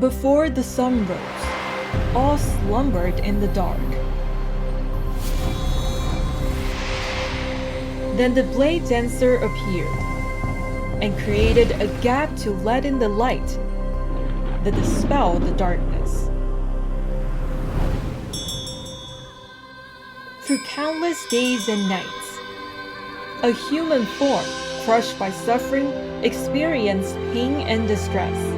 Before the sun rose, all slumbered in the dark. Then the blade dancer appeared and created a gap to let in the light that dispelled the darkness. Through countless days and nights, a human form crushed by suffering experienced pain and distress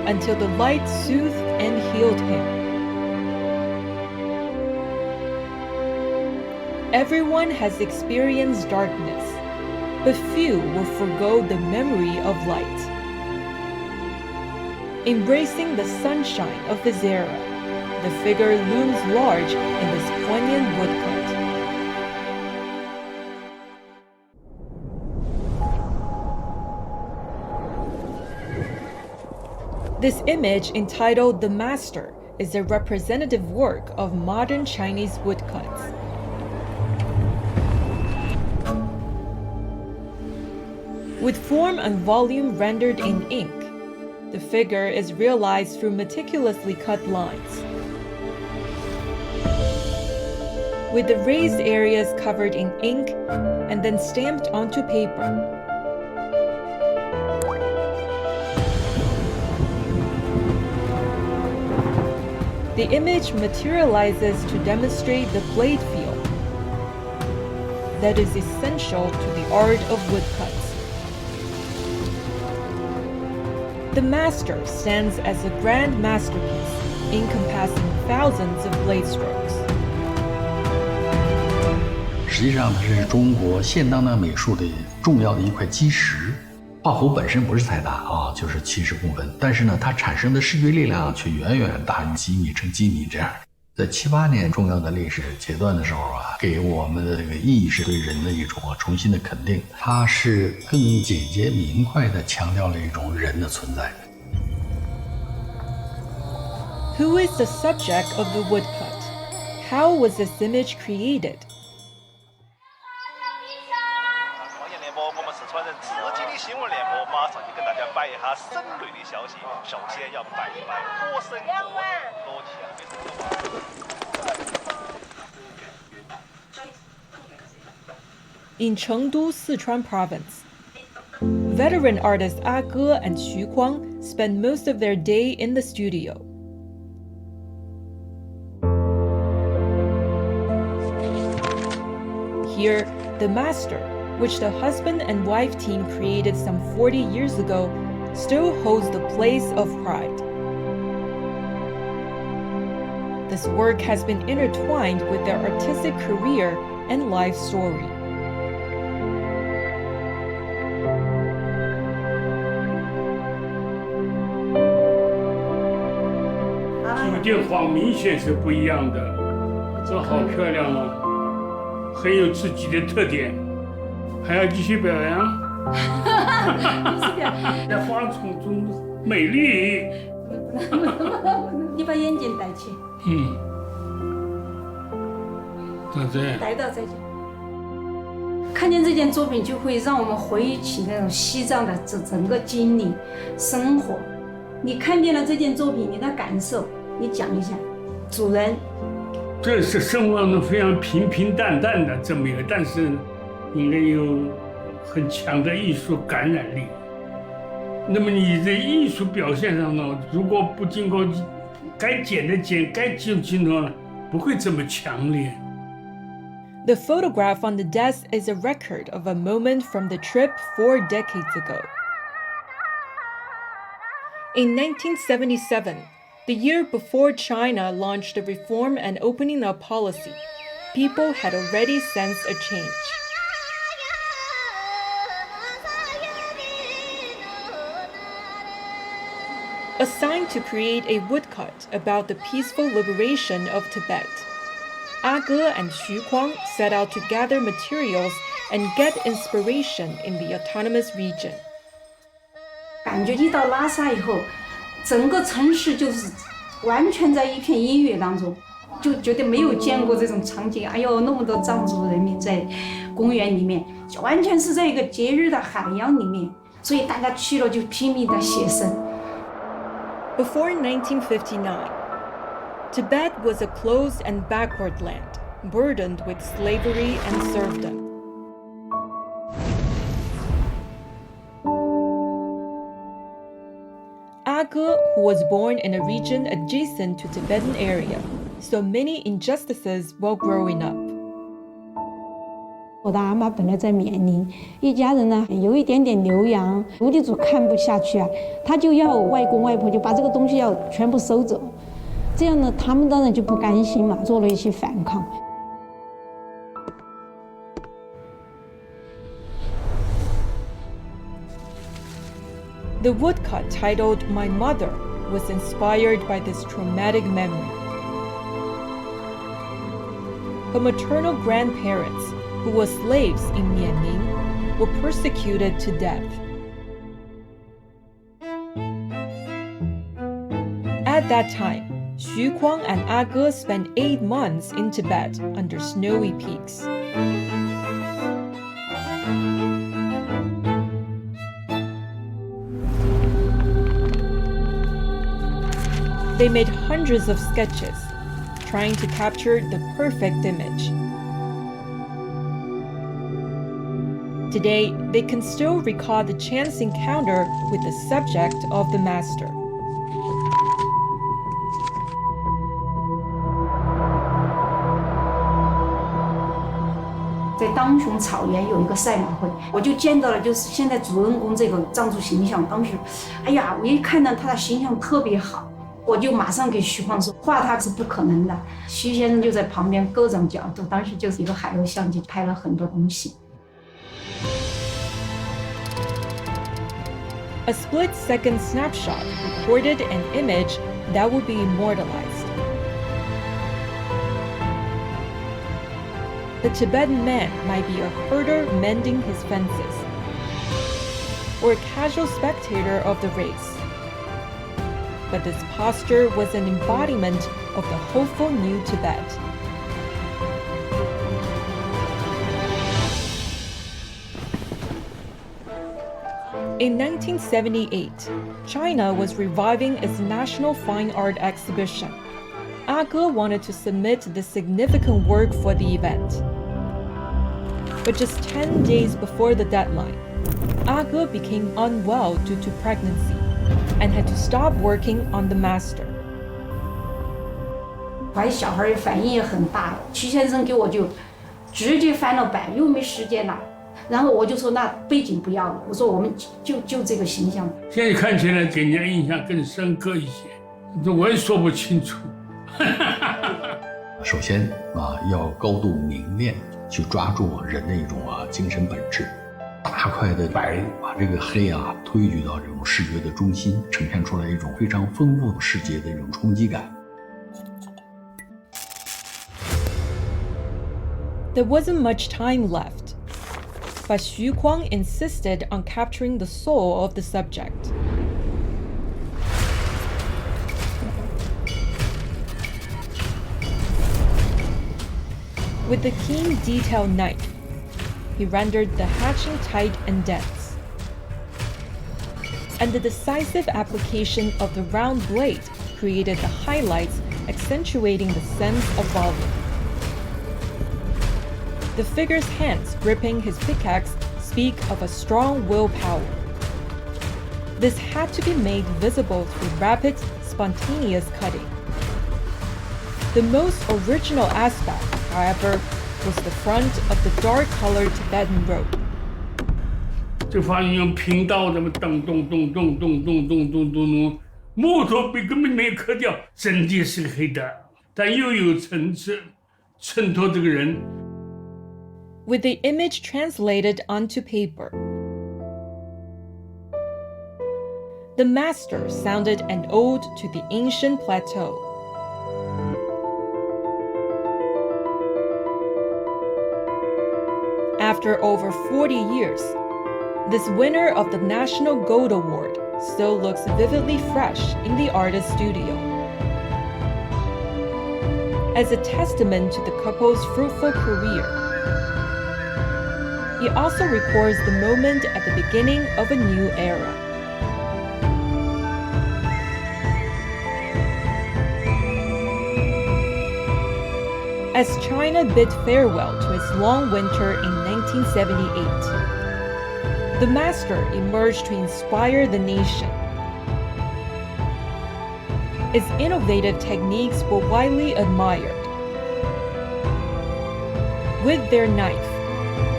until the light soothed and healed him. Everyone has experienced darkness, but few will forgo the memory of light. Embracing the sunshine of his era, the figure looms large in this poignant woodcut. This image, entitled The Master, is a representative work of modern Chinese woodcuts. With form and volume rendered in ink, the figure is realized through meticulously cut lines, with the raised areas covered in ink and then stamped onto paper. The image materializes to demonstrate the blade feel that is essential to the art of woodcuts. The master stands as a grand masterpiece, encompassing thousands of blade strokes. 实际上，它是中国现当代美术的重要的一块基石。画幅本身不是太大啊，就是70公分，但是呢，它产生的视觉力量却远远大于几米乘几米这样。在7、8年重要的历史阶段的时候啊，给我们的这个意识对人的一种重新的肯定，它是更简洁明快地强调了一种人的存在。Who is the subject of the woodcut? How was this image created? 新闻联播马上就跟大家摆一下省内的消息。首先要摆一摆火神国In Chengdu, Sichuan Province, veteran artists A Ge and Kuang spend most of their day in the studio. Here, the master, which the husband and wife team created some 40 years ago, still holds the place of pride. This work has been intertwined with their artistic career and life story. 主见黄明显是不一样的，这好漂亮啊，很有自己的特点。 还要继续表扬，在花丛中美丽。你把眼镜戴起。咋子？戴到再见。看见这件作品，就会让我们回忆起那种西藏的整个经历、生活。你看见了这件作品，你的感受，你讲一下。主人，这是生活中非常平平淡淡的这么一个，但是。 应该有很强的艺术感染力。那么你在艺术表现上呢，如果不经过该剪的剪，该进镜头，不会这么强烈。The photograph on the desk is a record of a moment from the trip 4 decades ago. In 1977, the year before China launched the reform and opening up policy, people had already sensed a change. Assigned to create a woodcut about the peaceful liberation of Tibet, Ge and Kuang set out to gather materials and get inspiration in the autonomous region. 感觉一到拉萨以后，整个城市就是完全在一片音乐当中，就觉得没有见过这种场景。哎呦，那么多藏族人民在公园里面，完全是在一个节日的海洋里面，所以大家去了就拼命的写生。Before 1959, Tibet was a closed and backward land, burdened with slavery and serfdom. Ge, who was born in a region adjacent to Tibetan area, saw many injustices while growing up. 我的阿妈本来在缅宁，一家人呢有一点点留洋，奴隶主看不下去啊，他就要外公外婆就把这个东西要全部收走，这样呢他们当然就不甘心嘛，做了一些反抗。The woodcut titled My Mother was inspired by this traumatic memory. Her maternal grandparents, who were slaves in Mianning, were persecuted to death. At that time, Kuang and Ge spent 8 months in Tibet under snowy peaks. They made hundreds of sketches, trying to capture the perfect image. Today, they can still recall the chance encounter with the subject of the master. 在当雄草原有一个赛马会，我就见到了，就是现在主人公这个藏族形象。当时，哎呀，我一看到他的形象特别好，我就马上给徐晃说，画他是不可能的。徐先生就在旁边各种角度，当时就是一个海鸥相机拍了很多东西。A split-second snapshot recorded an image that would be immortalized. The Tibetan man might be a herder mending his fences, or a casual spectator of the race. But this posture was an embodiment of the hopeful new Tibet. In 1978, China was reviving its national fine art exhibition. Ge wanted to submit this significant work for the event. But just 10 days before the deadline, Ge became unwell due to pregnancy and had to stop working on the master. 怀小孩反应也很大，徐先生给我就直接翻了白，又没时间了。然后我就说那背景不要了，我说我们就这个形象。现在看起来给人家印象更深刻一些，这我也说不清楚。首先要高度凝练，去抓住人的一种精神本质。大块的白把这个黑推举到这种视觉的中心，呈现出来一种非常丰富世界的一种冲击感。There wasn't much time left, but Kuang insisted on capturing the soul of the subject. With the keen detail knife, he rendered the hatching tight and dense. And the decisive application of the round blade created the highlights, accentuating the sense of volume. The figure's hands gripping his pickaxe speak of a strong willpower. This had to be made visible through rapid, spontaneous cutting. The most original aspect, however, was the front of the dark-colored Tibetan robe. 就发现用平刀这么咚咚咚咚咚咚咚咚咚咚，木头被根本没有刻掉，整体是黑的，但又有层次，衬托这个人。With the image translated onto paper, the master sounded an ode to the ancient plateau. After over 40 years, this winner of the National Gold Award still looks vividly fresh in the artist's studio. As a testament to the couple's fruitful career, he also records the moment at the beginning of a new era. As China bid farewell to its long winter in 1978, the master emerged to inspire the nation. Its innovative techniques were widely admired. With their knife,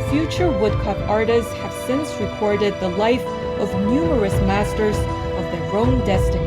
future woodcut artists have since recorded the life of numerous masters of their own destiny.